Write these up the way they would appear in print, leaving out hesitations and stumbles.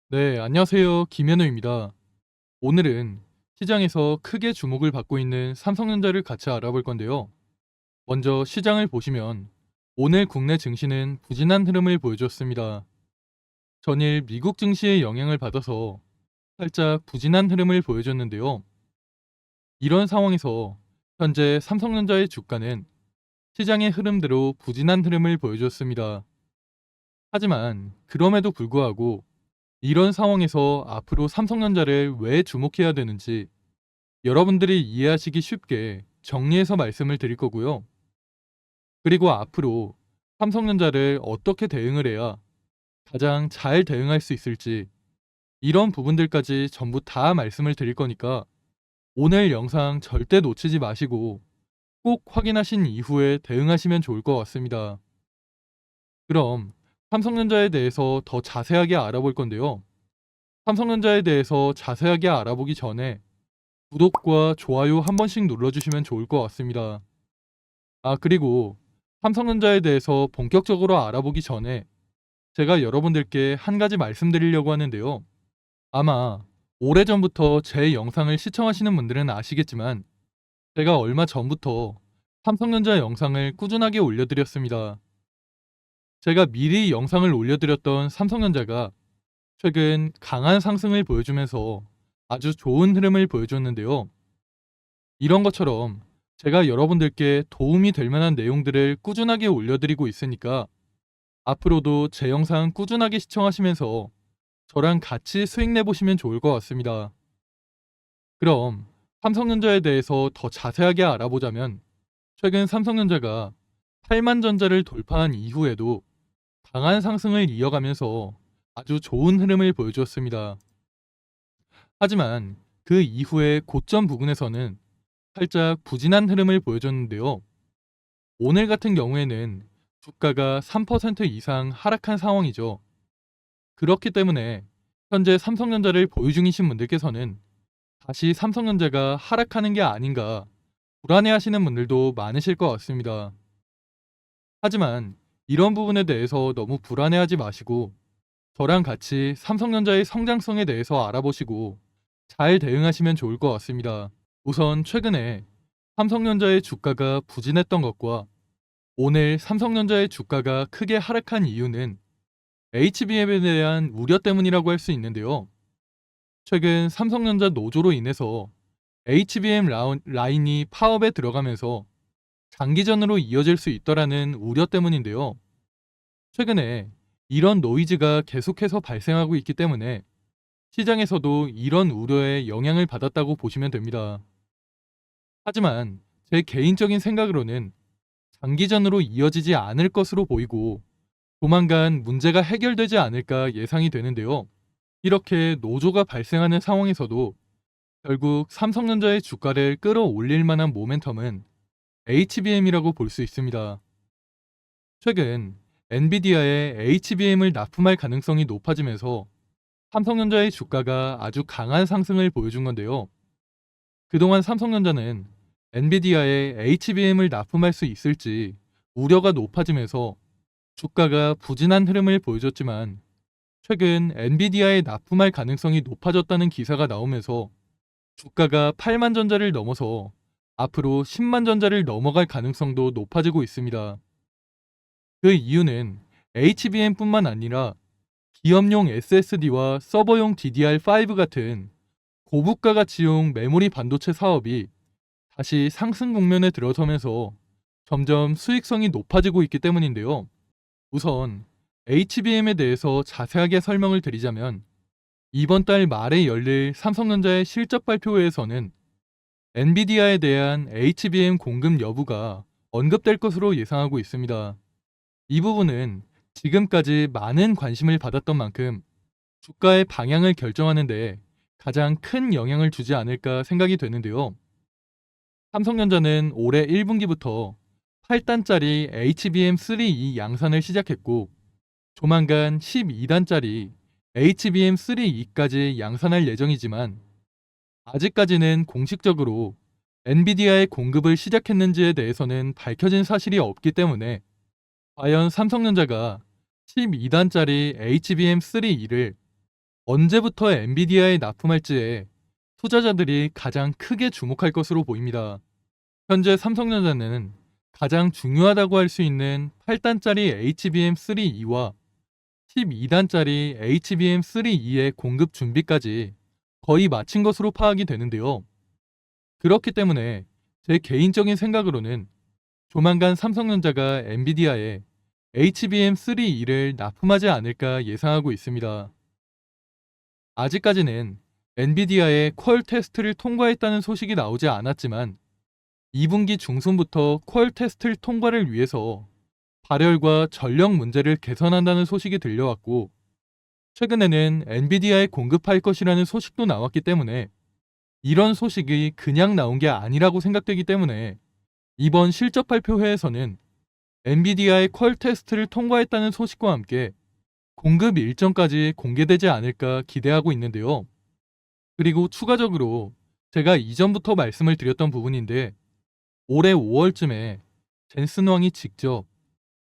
네, 안녕하세요. 김현우입니다. 오늘은 시장에서 크게 주목을 받고 있는 삼성전자를 같이 알아볼 건데요. 먼저 시장을 보시면 오늘 국내 증시는 부진한 흐름을 보여줬습니다. 전일 미국 증시의 영향을 받아서 살짝 부진한 흐름을 보여줬는데요. 이런 상황에서 현재 삼성전자의 주가는 시장의 흐름대로 부진한 흐름을 보여줬습니다. 하지만 그럼에도 불구하고 이런 상황에서 앞으로 삼성전자를 왜 주목해야 되는지 여러분들이 이해하시기 쉽게 정리해서 말씀을 드릴 거고요. 그리고 앞으로 삼성전자를 어떻게 대응을 해야 가장 잘 대응할 수 있을지 이런 부분들까지 전부 다 말씀을 드릴 거니까 오늘 영상 절대 놓치지 마시고 꼭 확인하신 이후에 대응하시면 좋을 것 같습니다. 그럼 삼성전자에 대해서 더 자세하게 알아볼 건데요. 삼성전자에 대해서 자세하게 알아보기 전에 구독과 좋아요 한 번씩 눌러주시면 좋을 것 같습니다. 그리고 삼성전자에 대해서 본격적으로 알아보기 전에 제가 여러분들께 한 가지 말씀드리려고 하는데요. 아마 오래전부터 제 영상을 시청하시는 분들은 아시겠지만 제가 얼마 전부터 삼성전자 영상을 꾸준하게 올려드렸습니다. 제가 미리 영상을 올려드렸던 삼성전자가 최근 강한 상승을 보여주면서 아주 좋은 흐름을 보여줬는데요. 이런 것처럼 제가 여러분들께 도움이 될 만한 내용들을 꾸준하게 올려드리고 있으니까 앞으로도 제 영상 꾸준하게 시청하시면서 저랑 같이 수익 내보시면 좋을 것 같습니다. 그럼 삼성전자에 대해서 더 자세하게 알아보자면 최근 삼성전자가 8만 전자를 돌파한 이후에도 강한 상승을 이어가면서 아주 좋은 흐름을 보여주었습니다. 하지만 그 이후에 고점 부근에서는 살짝 부진한 흐름을 보여줬는데요. 오늘 같은 경우에는 주가가 3% 이상 하락한 상황이죠. 그렇기 때문에 현재 삼성전자를 보유 중이신 분들께서는 다시 삼성전자가 하락하는 게 아닌가 불안해하시는 분들도 많으실 것 같습니다. 하지만 이런 부분에 대해서 너무 불안해하지 마시고 저랑 같이 삼성전자의 성장성에 대해서 알아보시고 잘 대응하시면 좋을 것 같습니다. 우선 최근에 삼성전자의 주가가 부진했던 것과 오늘 삼성전자의 주가가 크게 하락한 이유는 HBM에 대한 우려 때문이라고 할 수 있는데요. 최근 삼성전자 노조로 인해서 HBM 라인이 파업에 들어가면서 장기전으로 이어질 수 있다라는 우려 때문인데요. 최근에 이런 노이즈가 계속해서 발생하고 있기 때문에 시장에서도 이런 우려에 영향을 받았다고 보시면 됩니다. 하지만 제 개인적인 생각으로는 장기전으로 이어지지 않을 것으로 보이고 조만간 문제가 해결되지 않을까 예상이 되는데요. 이렇게 노조가 발생하는 상황에서도 결국 삼성전자의 주가를 끌어올릴 만한 모멘텀은 HBM이라고 볼 수 있습니다. 최근 엔비디아의 HBM을 납품할 가능성이 높아지면서 삼성전자의 주가가 아주 강한 상승을 보여준 건데요. 그동안 삼성전자는 엔비디아의 HBM을 납품할 수 있을지 우려가 높아지면서 주가가 부진한 흐름을 보여줬지만 최근 엔비디아에 납품할 가능성이 높아졌다는 기사가 나오면서 주가가 8만 전자를 넘어서 앞으로 10만 전자를 넘어갈 가능성도 높아지고 있습니다. 그 이유는 HBM뿐만 아니라 기업용 SSD와 서버용 DDR5 같은 고부가 가치용 메모리 반도체 사업이 다시 상승 국면에 들어서면서 점점 수익성이 높아지고 있기 때문인데요. 우선 HBM에 대해서 자세하게 설명을 드리자면 이번 달 말에 열릴 삼성전자의 실적 발표회에서는 엔비디아에 대한 HBM 공급 여부가 언급될 것으로 예상하고 있습니다. 이 부분은 지금까지 많은 관심을 받았던 만큼 주가의 방향을 결정하는 데 가장 큰 영향을 주지 않을까 생각이 되는데요. 삼성전자는 올해 1분기부터 8단짜리 HBM3E 양산을 시작했고 조만간 12단짜리 HBM3E까지 양산할 예정이지만 아직까지는 공식적으로 엔비디아의 공급을 시작했는지에 대해서는 밝혀진 사실이 없기 때문에 과연 삼성전자가 12단짜리 HBM3E를 언제부터 엔비디아에 납품할지에 투자자들이 가장 크게 주목할 것으로 보입니다. 현재 삼성전자는 가장 중요하다고 할 수 있는 8단짜리 HBM3E와 12단짜리 HBM3E의 공급 준비까지 거의 마친 것으로 파악이 되는데요. 그렇기 때문에 제 개인적인 생각으로는 조만간 삼성전자가 엔비디아에 HBM3E를 납품하지 않을까 예상하고 있습니다. 아직까지는 엔비디아의 퀄 테스트를 통과했다는 소식이 나오지 않았지만 2분기 중순부터 퀄 테스트 통과를 위해서 발열과 전력 문제를 개선한다는 소식이 들려왔고, 최근에는 엔비디아에 공급할 것이라는 소식도 나왔기 때문에 이런 소식이 그냥 나온 게 아니라고 생각되기 때문에 이번 실적 발표회에서는 엔비디아의 퀄 테스트를 통과했다는 소식과 함께 공급 일정까지 공개되지 않을까 기대하고 있는데요. 그리고 추가적으로 제가 이전부터 말씀을 드렸던 부분인데, 올해 5월쯤에 젠슨 왕이 직접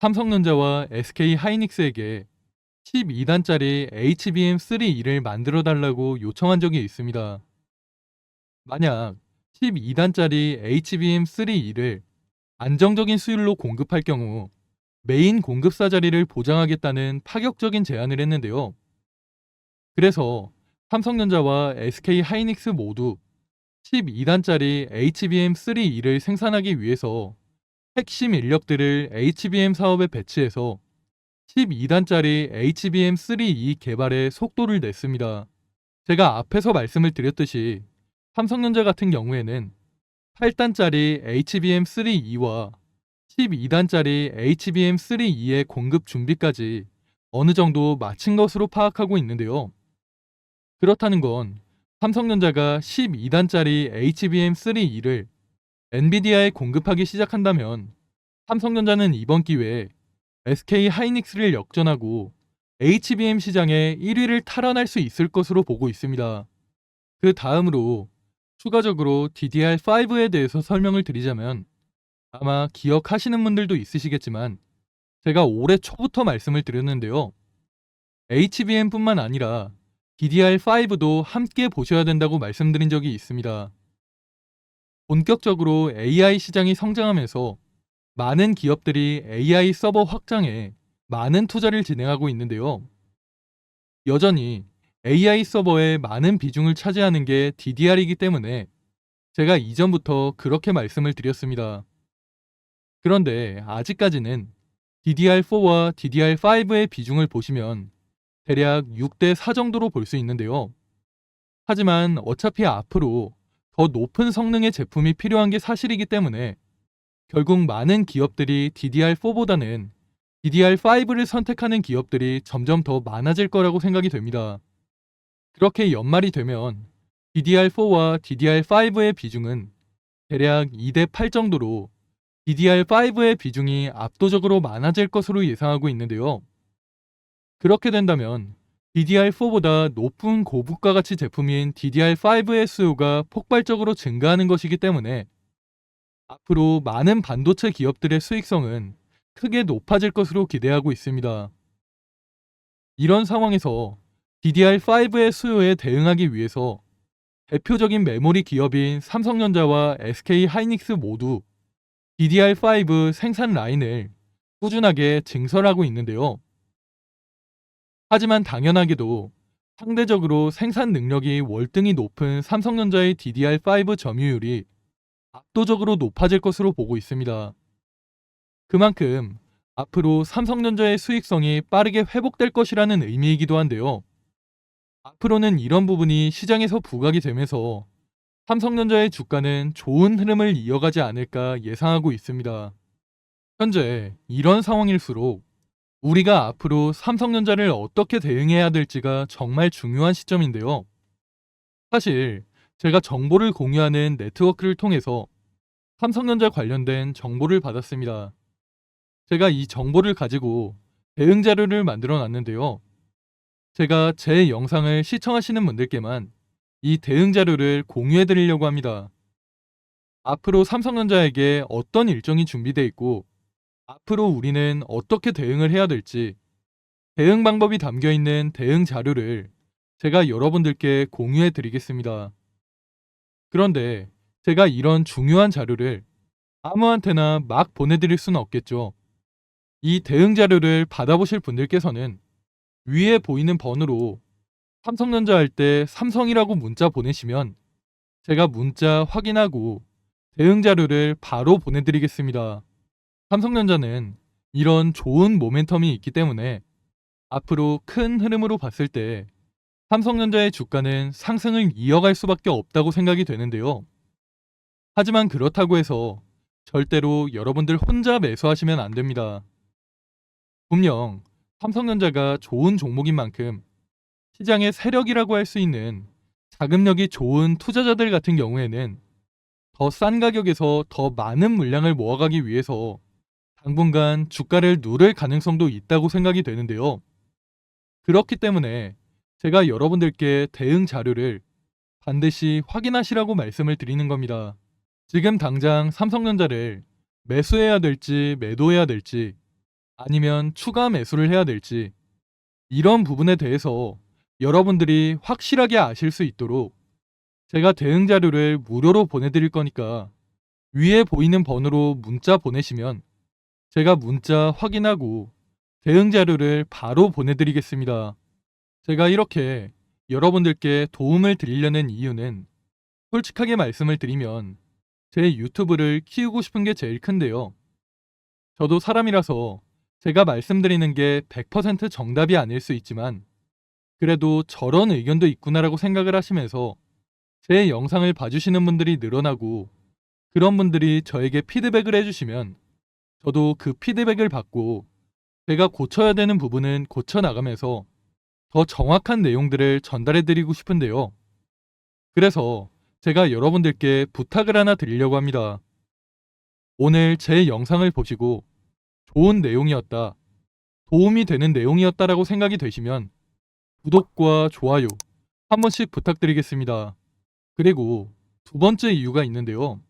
삼성전자와 SK 하이닉스에게 12단짜리 HBM3E를 만들어 달라고 요청한 적이 있습니다. 만약 12단짜리 HBM3E를 안정적인 수율로 공급할 경우 메인 공급사 자리를 보장하겠다는 파격적인 제안을 했는데요. 그래서 삼성전자와 SK 하이닉스 모두 12단짜리 HBM3E를 생산하기 위해서 핵심 인력들을 HBM 사업에 배치해서 12단짜리 HBM3E 개발에 속도를 냈습니다. 제가 앞에서 말씀을 드렸듯이 삼성전자 같은 경우에는 8단짜리 HBM3E와 12단짜리 HBM3E의 공급 준비까지 어느 정도 마친 것으로 파악하고 있는데요. 그렇다는 건 삼성전자가 12단짜리 HBM3E를 엔비디아에 공급하기 시작한다면 삼성전자는 이번 기회에 SK 하이닉스를 역전하고 HBM 시장의 1위를 탈환할 수 있을 것으로 보고 있습니다. 그 다음으로 추가적으로 DDR5에 대해서 설명을 드리자면, 아마 기억하시는 분들도 있으시겠지만 제가 올해 초부터 말씀을 드렸는데요. HBM뿐만 아니라 DDR5도 함께 보셔야 된다고 말씀드린 적이 있습니다. 본격적으로 AI 시장이 성장하면서 많은 기업들이 AI 서버 확장에 많은 투자를 진행하고 있는데요. 여전히 AI 서버의 많은 비중을 차지하는 게 DDR이기 때문에 제가 이전부터 그렇게 말씀을 드렸습니다. 그런데 아직까지는 DDR4와 DDR5의 비중을 보시면 대략 6대 4 정도로 볼 수 있는데요. 하지만 어차피 앞으로 더 높은 성능의 제품이 필요한 게 사실이기 때문에 결국 많은 기업들이 DDR4보다는 DDR5를 선택하는 기업들이 점점 더 많아질 거라고 생각이 됩니다. 그렇게 연말이 되면 DDR4와 DDR5의 비중은 대략 2대 8 정도로 DDR5의 비중이 압도적으로 많아질 것으로 예상하고 있는데요. 그렇게 된다면 DDR4보다 높은 고부가 가치 제품인 DDR5의 수요가 폭발적으로 증가하는 것이기 때문에 앞으로 많은 반도체 기업들의 수익성은 크게 높아질 것으로 기대하고 있습니다. 이런 상황에서 DDR5의 수요에 대응하기 위해서 대표적인 메모리 기업인 삼성전자와 SK 하이닉스 모두 DDR5 생산 라인을 꾸준하게 증설하고 있는데요. 하지만 당연하게도 상대적으로 생산 능력이 월등히 높은 삼성전자의 DDR5 점유율이 압도적으로 높아질 것으로 보고 있습니다. 그만큼 앞으로 삼성전자의 수익성이 빠르게 회복될 것이라는 의미이기도 한데요. 앞으로는 이런 부분이 시장에서 부각이 되면서 삼성전자의 주가는 좋은 흐름을 이어가지 않을까 예상하고 있습니다. 현재 이런 상황일수록 우리가 앞으로 삼성전자를 어떻게 대응해야 될지가 정말 중요한 시점인데요. 사실 제가 정보를 공유하는 네트워크를 통해서 삼성전자 관련된 정보를 받았습니다. 제가 이 정보를 가지고 대응 자료를 만들어 놨는데요. 제가 제 영상을 시청하시는 분들께만 이 대응 자료를 공유해 드리려고 합니다. 앞으로 삼성전자에게 어떤 일정이 준비되어 있고 앞으로 우리는 어떻게 대응을 해야 될지, 대응 방법이 담겨 있는 대응 자료를 제가 여러분들께 공유해 드리겠습니다. 그런데 제가 이런 중요한 자료를 아무한테나 막 보내드릴 수는 없겠죠. 이 대응 자료를 받아보실 분들께서는 위에 보이는 번호로 삼성전자 할 때 삼성이라고 문자 보내시면 제가 문자 확인하고 대응 자료를 바로 보내드리겠습니다. 삼성전자는 이런 좋은 모멘텀이 있기 때문에 앞으로 큰 흐름으로 봤을 때 삼성전자의 주가는 상승을 이어갈 수밖에 없다고 생각이 되는데요. 하지만 그렇다고 해서 절대로 여러분들 혼자 매수하시면 안 됩니다. 분명 삼성전자가 좋은 종목인 만큼 시장의 세력이라고 할 수 있는 자금력이 좋은 투자자들 같은 경우에는 더 싼 가격에서 더 많은 물량을 모아가기 위해서 당분간 주가를 누를 가능성도 있다고 생각이 되는데요. 그렇기 때문에 제가 여러분들께 대응 자료를 반드시 확인하시라고 말씀을 드리는 겁니다. 지금 당장 삼성전자를 매수해야 될지 매도해야 될지 아니면 추가 매수를 해야 될지 이런 부분에 대해서 여러분들이 확실하게 아실 수 있도록 제가 대응 자료를 무료로 보내드릴 거니까 위에 보이는 번호로 문자 보내시면 제가 문자 확인하고 대응 자료를 바로 보내드리겠습니다. 제가 이렇게 여러분들께 도움을 드리려는 이유는 솔직하게 말씀을 드리면 제 유튜브를 키우고 싶은 게 제일 큰데요. 저도 사람이라서 제가 말씀드리는 게 100% 정답이 아닐 수 있지만 그래도 저런 의견도 있구나라고 생각을 하시면서 제 영상을 봐주시는 분들이 늘어나고 그런 분들이 저에게 피드백을 해주시면 저도 그 피드백을 받고 제가 고쳐야 되는 부분은 고쳐나가면서 더 정확한 내용들을 전달해 드리고 싶은데요. 그래서 제가 여러분들께 부탁을 하나 드리려고 합니다. 오늘 제 영상을 보시고 좋은 내용이었다, 도움이 되는 내용이었다라고 생각이 되시면 구독과 좋아요 한 번씩 부탁드리겠습니다. 그리고 두 번째 이유가 있는데요.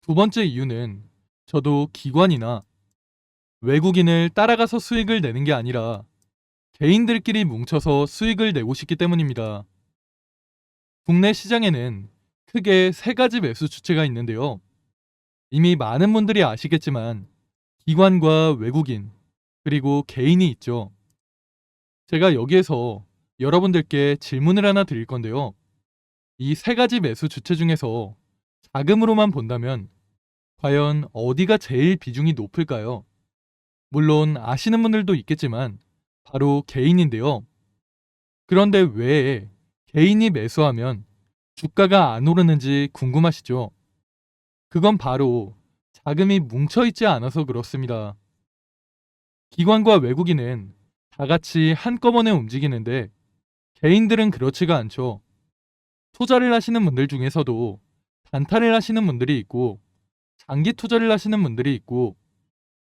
두 번째 이유는 저도 기관이나 외국인을 따라가서 수익을 내는 게 아니라 개인들끼리 뭉쳐서 수익을 내고 싶기 때문입니다. 국내 시장에는 크게 세 가지 매수 주체가 있는데요. 이미 많은 분들이 아시겠지만 기관과 외국인 그리고 개인이 있죠. 제가 여기에서 여러분들께 질문을 하나 드릴 건데요. 이 세 가지 매수 주체 중에서 자금으로만 본다면 과연 어디가 제일 비중이 높을까요? 물론 아시는 분들도 있겠지만 바로 개인인데요. 그런데 왜 개인이 매수하면 주가가 안 오르는지 궁금하시죠? 그건 바로 자금이 뭉쳐있지 않아서 그렇습니다. 기관과 외국인은 다 같이 한꺼번에 움직이는데 개인들은 그렇지가 않죠. 투자를 하시는 분들 중에서도 단타를 하시는 분들이 있고 장기 투자를 하시는 분들이 있고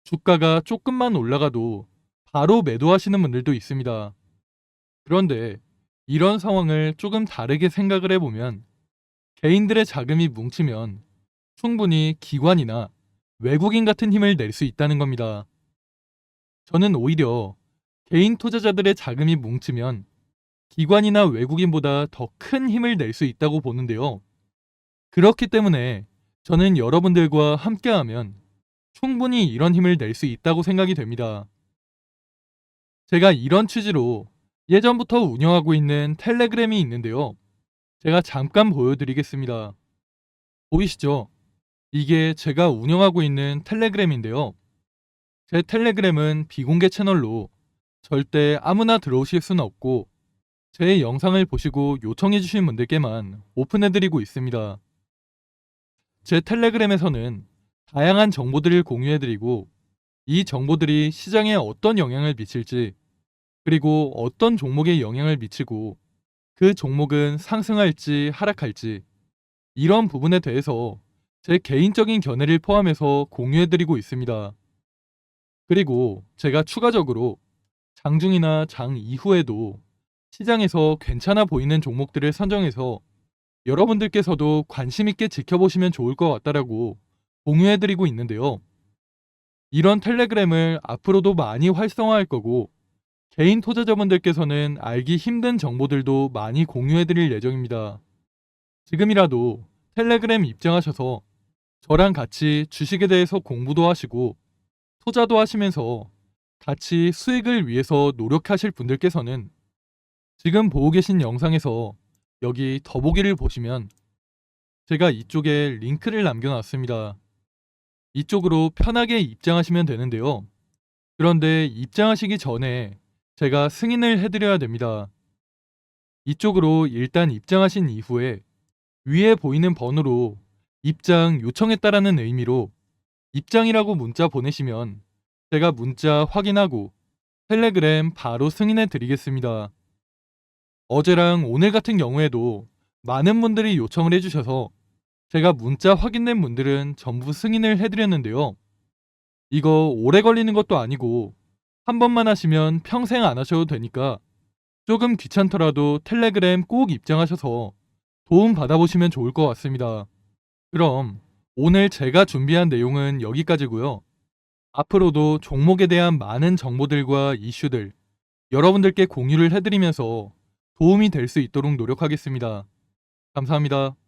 주가가 조금만 올라가도 바로 매도하시는 분들도 있습니다. 그런데 이런 상황을 조금 다르게 생각을 해보면 개인들의 자금이 뭉치면 충분히 기관이나 외국인 같은 힘을 낼 수 있다는 겁니다. 저는 오히려 개인 투자자들의 자금이 뭉치면 기관이나 외국인보다 더 큰 힘을 낼 수 있다고 보는데요. 그렇기 때문에 저는 여러분들과 함께하면 충분히 이런 힘을 낼 수 있다고 생각이 됩니다. 제가 이런 취지로 예전부터 운영하고 있는 텔레그램이 있는데요. 제가 잠깐 보여드리겠습니다. 보이시죠? 이게 제가 운영하고 있는 텔레그램인데요. 제 텔레그램은 비공개 채널로 절대 아무나 들어오실 수는 없고 제 영상을 보시고 요청해 주신 분들께만 오픈해드리고 있습니다. 제 텔레그램에서는 다양한 정보들을 공유해드리고 이 정보들이 시장에 어떤 영향을 미칠지 그리고 어떤 종목에 영향을 미치고 그 종목은 상승할지 하락할지 이런 부분에 대해서 제 개인적인 견해를 포함해서 공유해드리고 있습니다. 그리고 제가 추가적으로 장중이나 장 이후에도 시장에서 괜찮아 보이는 종목들을 선정해서 여러분들께서도 관심 있게 지켜보시면 좋을 것 같다라고 공유해드리고 있는데요. 이런 텔레그램을 앞으로도 많이 활성화할 거고 개인 투자자분들께서는 알기 힘든 정보들도 많이 공유해드릴 예정입니다. 지금이라도 텔레그램 입장하셔서 저랑 같이 주식에 대해서 공부도 하시고 투자도 하시면서 같이 수익을 위해서 노력하실 분들께서는 지금 보고 계신 영상에서 여기 더보기를 보시면 제가 이쪽에 링크를 남겨놨습니다. 이쪽으로 편하게 입장하시면 되는데요. 그런데 입장하시기 전에 제가 승인을 해드려야 됩니다. 이쪽으로 일단 입장하신 이후에 위에 보이는 번호로 입장 요청했다라는 의미로 입장이라고 문자 보내시면 제가 문자 확인하고 텔레그램 바로 승인해 드리겠습니다. 어제랑 오늘 같은 경우에도 많은 분들이 요청을 해주셔서 제가 문자 확인된 분들은 전부 승인을 해드렸는데요. 이거 오래 걸리는 것도 아니고 한 번만 하시면 평생 안 하셔도 되니까 조금 귀찮더라도 텔레그램 꼭 입장하셔서 도움 받아보시면 좋을 것 같습니다. 그럼 오늘 제가 준비한 내용은 여기까지고요. 앞으로도 종목에 대한 많은 정보들과 이슈들 여러분들께 공유를 해드리면서 도움이 될 수 있도록 노력하겠습니다. 감사합니다.